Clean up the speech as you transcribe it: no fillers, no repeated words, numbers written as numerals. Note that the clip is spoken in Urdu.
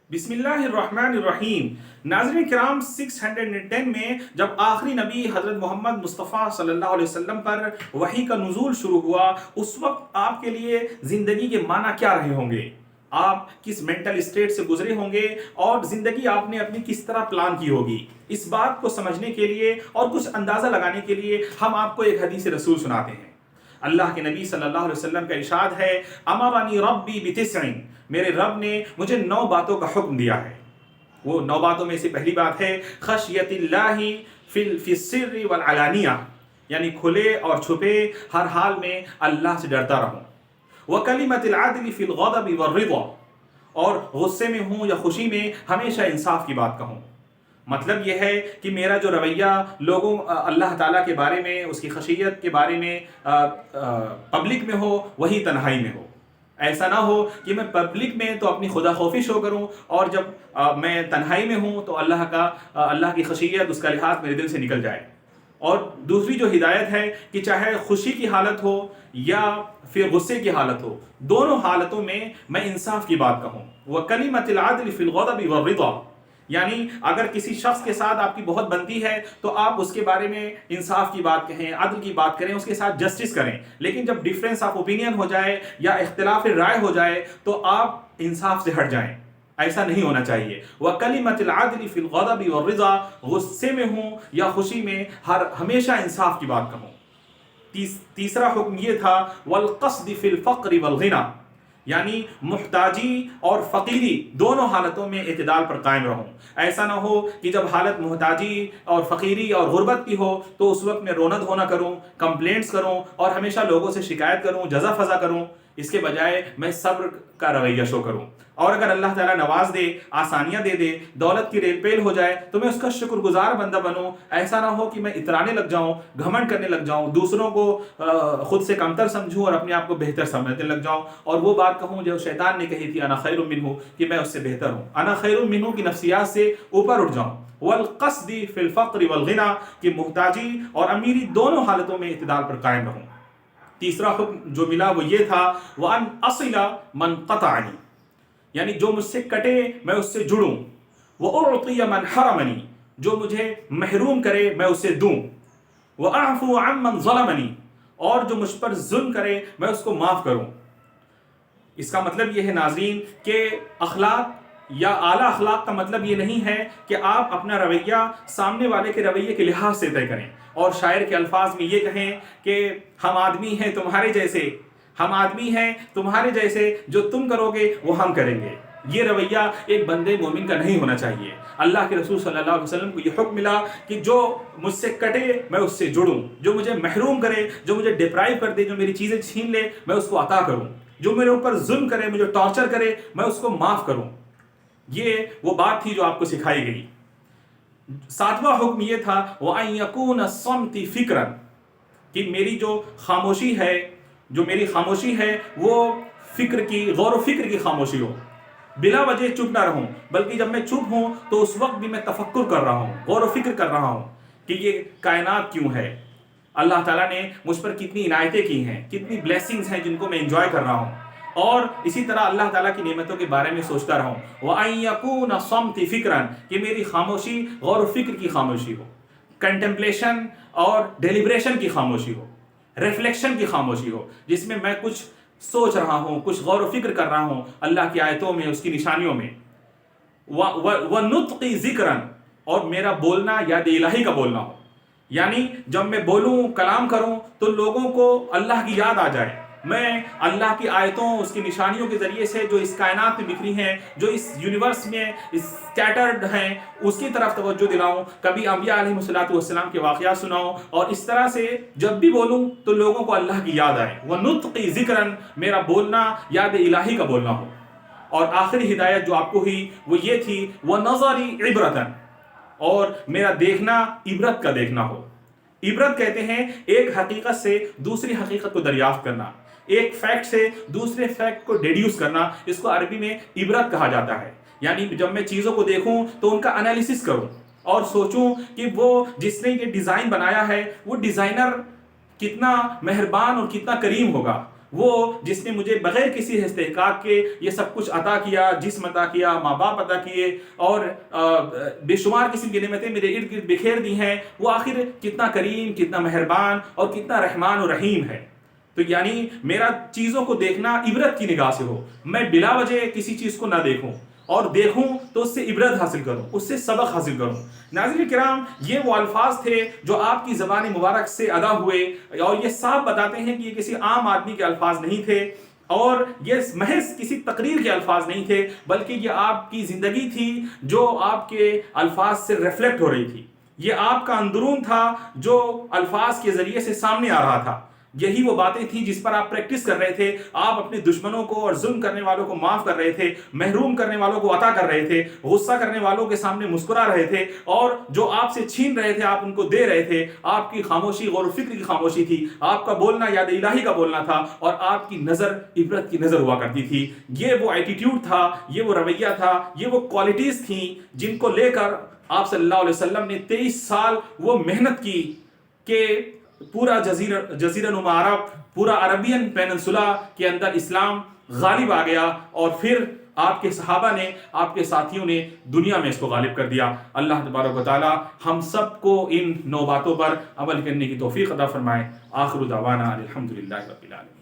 بسم اللہ الرحمن الرحیم۔ ناظرین کرام، 610 میں جب آخری نبی حضرت محمد مصطفیٰ صلی اللہ علیہ وسلم پر وحی کا نزول شروع ہوا، اس وقت آپ کے لیے زندگی کے معنی کیا رہے ہوں گے؟ آپ کس مینٹل اسٹیٹ سے گزرے ہوں گے اور زندگی آپ نے اپنی کس طرح پلان کی ہوگی؟ اس بات کو سمجھنے کے لیے اور کچھ اندازہ لگانے کے لیے ہم آپ کو ایک حدیث رسول سناتے ہیں۔ اللہ کے نبی صلی اللہ علیہ وسلم کا ارشاد ہے، امرنی ربی بتسع، میرے رب نے مجھے 9 باتوں کا حکم دیا ہے۔ وہ 9 باتوں میں سے پہلی بات ہے خشیت اللہ فی السر والعلانیہ، یعنی کھلے اور چھپے ہر حال میں اللہ سے ڈرتا رہوں۔ وکلمۃ العدل فی الغضب والرضا، اور غصے میں ہوں یا خوشی میں ہمیشہ انصاف کی بات کہوں۔ مطلب یہ ہے کہ میرا جو رویہ لوگوں اللہ تعالیٰ کے بارے میں، اس کی خشیت کے بارے میں پبلک میں ہو، وہی تنہائی میں ہو۔ ایسا نہ ہو کہ میں پبلک میں تو اپنی خدا خوفی شو کروں، اور جب میں تنہائی میں ہوں تو اللہ کی خشیت، اس کا لحاظ میرے دل سے نکل جائے۔ اور دوسری جو ہدایت ہے کہ چاہے خوشی کی حالت ہو یا پھر غصے کی حالت ہو، دونوں حالتوں میں میں انصاف کی بات کہوں۔ وَكَلِمَةِ الْعَدْلِ فِي الْغَضَبِ وَالرِّضَى، یعنی اگر کسی شخص کے ساتھ آپ کی بہت بنتی ہے تو آپ اس کے بارے میں انصاف کی بات کہیں، عدل کی بات کریں، اس کے ساتھ جسٹس کریں۔ لیکن جب ڈیفرنس آف اوپینین ہو جائے یا اختلاف رائے ہو جائے تو آپ انصاف سے ہٹ جائیں۔ ایسا نہیں ہونا چاہیے۔ وَكَلِمَةِ الْعَدْلِ فِي الْغَضَبِ وَالرِّضَى، غصے میں ہوں یا خوشی میں ہمیشہ انصاف کی بات کہوں۔ تیسرا حکم یہ تھا وَالْقَصْدِ فِي الْفَقْرِ وَالْغِنَى، یعنی محتاجی اور فقیری دونوں حالتوں میں اعتدال پر قائم رہوں۔ ایسا نہ ہو کہ جب حالت محتاجی اور فقیری اور غربت کی ہو تو اس وقت میں رونا دھونا کروں، کمپلینٹس کروں اور ہمیشہ لوگوں سے شکایت کروں، جزا فضا کروں۔ اس کے بجائے میں صبر کا رویہ شو کروں، اور اگر اللہ تعالیٰ نواز دے، آسانیاں دے دے، دولت کی ریل پیل ہو جائے تو میں اس کا شکر گزار بندہ بنوں۔ ایسا نہ ہو کہ میں اترانے لگ جاؤں، گھمنڈ کرنے لگ جاؤں، دوسروں کو خود سے کمتر سمجھوں اور اپنے آپ کو بہتر سمجھنے لگ جاؤں، اور وہ بات کہوں جو شیطان نے کہی تھی، انا خیر منہ، کہ میں اس سے بہتر ہوں، انا خیر منہ کی نفسیات سے اوپر اٹھ جاؤں۔ والقصد فی الفقر والغنى، کہ محتاجی اور امیری دونوں حالتوں میں اعتدال پر قائم رہوں۔ تیسرا حکم جو ملا وہ یہ تھا وَأَنْ أَصِلَ مَنْ قَطَعَنِي، یعنی جو مجھ سے کٹے میں اس سے جڑوں۔ وَأُعْطِيَ مَنْ حَرَمَنِي، جو مجھے محروم کرے میں اسے دوں۔ وَأَعْفُوَ عَمَّنْ ظَلَمَنِي، اور جو مجھ پر ظلم کرے میں اس کو معاف کروں۔ اس کا مطلب یہ ہے ناظرین کہ اخلاق یا اعلیٰ اخلاق کا مطلب یہ نہیں ہے کہ آپ اپنا رویہ سامنے والے کے رویے کے لحاظ سے طے کریں، اور شاعر کے الفاظ میں یہ کہیں کہ ہم آدمی ہیں تمہارے جیسے، ہم آدمی ہیں تمہارے جیسے، جو تم کرو گے وہ ہم کریں گے۔ یہ رویہ ایک بندے مومن کا نہیں ہونا چاہیے۔ اللہ کے رسول صلی اللہ علیہ وسلم کو یہ حکم ملا کہ جو مجھ سے کٹے میں اس سے جڑوں، جو مجھے محروم کرے، جو مجھے ڈپرائیو کر دے، جو میری چیزیں چھین لے میں اس کو عطا کروں، جو میرے اوپر ظلم کرے، مجھے ٹارچر کرے، میں اس کو معاف کروں۔ یہ وہ بات تھی جو آپ کو سکھائی گئی۔ ساتواں حکم یہ تھا وَأَن يَكُونَ الصَّمْتِ فِكْرًا، کہ میری جو خاموشی ہے وہ فکر کی، غور و فکر کی خاموشی ہو، بلا وجہ چپ نہ رہوں، بلکہ جب میں چپ ہوں تو اس وقت بھی میں تفکر کر رہا ہوں، غور و فکر کر رہا ہوں کہ یہ کائنات کیوں ہے، اللہ تعالیٰ نے مجھ پر کتنی عنایتیں کی ہیں، کتنی بلیسنگز ہیں جن کو میں انجوائے کر رہا ہوں، اور اسی طرح اللہ تعالیٰ کی نعمتوں کے بارے میں سوچتا رہوں۔ وَأَن يَكُونَ الصَّمْتِ فِكْرًا، کہ میری خاموشی غور و فکر کی خاموشی ہو، کنٹمپلیشن اور ڈیلیبریشن کی خاموشی ہو، ریفلیکشن کی خاموشی ہو، جس میں میں کچھ سوچ رہا ہوں، کچھ غور و فکر کر رہا ہوں اللہ کی آیتوں میں، اس کی نشانیوں میں۔ وَنُطْقِ ذِكْرًا، اور میرا بولنا یاد الہی کا بولنا ہو، یعنی جب میں بولوں، کلام کروں تو لوگوں کو اللہ کی یاد آ جائے، میں اللہ کی آیتوں، اس کی نشانیوں کے ذریعے سے جو اس کائنات میں بکھری ہیں، جو اس یونیورس میں اسکیٹرڈ ہیں، اس کی طرف توجہ دلاؤں، کبھی انبیاء علیہ السلام کے واقعات سناؤں، اور اس طرح سے جب بھی بولوں تو لوگوں کو اللہ کی یاد آئے۔ وَنُطْقِ ذِكْرًا، میرا بولنا یاد الہی کا بولنا ہو۔ اور آخری ہدایت جو آپ کو ہوئی وہ یہ تھی وَنَظَرِ عِبْرَةً، اور میرا دیکھنا عبرت کا دیکھنا ہو۔ عبرت کہتے ہیں ایک حقیقت سے دوسری حقیقت کو دریافت کرنا، ایک فیکٹ سے دوسرے فیکٹ کو ڈیڈیوس کرنا، اس کو عربی میں عبرت کہا جاتا ہے۔ یعنی جب میں چیزوں کو دیکھوں تو ان کا انالیسس کروں اور سوچوں کہ وہ جس نے یہ ڈیزائن بنایا ہے وہ ڈیزائنر کتنا مہربان اور کتنا کریم ہوگا، وہ جس نے مجھے بغیر کسی استحقاق کے یہ سب کچھ عطا کیا، جسم عطا کیا، ماں باپ عطا کیے، اور بے شمار قسم کی نعمتیں میرے ارد گرد بکھیر دی ہیں، وہ آخر کتنا کریم، کتنا مہربان اور کتنا رحمان و رحیم ہے۔ تو یعنی میرا چیزوں کو دیکھنا عبرت کی نگاہ سے ہو، میں بلا وجہ کسی چیز کو نہ دیکھوں، اور دیکھوں تو اس سے عبرت حاصل کروں، اس سے سبق حاصل کروں۔ ناظرین کرام، یہ وہ الفاظ تھے جو آپ کی زبان مبارک سے ادا ہوئے، اور یہ صاف بتاتے ہیں کہ یہ کسی عام آدمی کے الفاظ نہیں تھے، اور یہ محض کسی تقریر کے الفاظ نہیں تھے، بلکہ یہ آپ کی زندگی تھی جو آپ کے الفاظ سے ریفلیکٹ ہو رہی تھی۔ یہ آپ کا اندرون تھا جو الفاظ کے ذریعے سے سامنے آ رہا تھا۔ یہی وہ باتیں تھیں جس پر آپ پریکٹس کر رہے تھے، آپ اپنے دشمنوں کو اور ظلم کرنے والوں کو معاف کر رہے تھے، محروم کرنے والوں کو عطا کر رہے تھے، غصہ کرنے والوں کے سامنے مسکرا رہے تھے، اور جو آپ سے چھین رہے تھے آپ ان کو دے رہے تھے۔ آپ کی خاموشی غور و فکر کی خاموشی تھی، آپ کا بولنا یاد الہی کا بولنا تھا، اور آپ کی نظر عبرت کی نظر ہوا کرتی تھی۔ یہ وہ ایٹیٹیوڈ تھا، یہ وہ رویہ تھا، یہ وہ کوالٹیز تھیں جن کو لے کر آپ صلی اللہ علیہ وسلم نے 23 سال وہ محنت کی کہ پورا جزیرہ نما عرب، پورا عربین پیننسولا کے اندر اسلام غالب آ گیا، اور پھر آپ کے صحابہ نے، آپ کے ساتھیوں نے دنیا میں اس کو غالب کر دیا۔ اللہ تبارک و تعالی ہم سب کو ان 9 باتوں پر عمل کرنے کی توفیق عطا فرمائے۔ آخر دعوانا الحمدللہ رب العالمین۔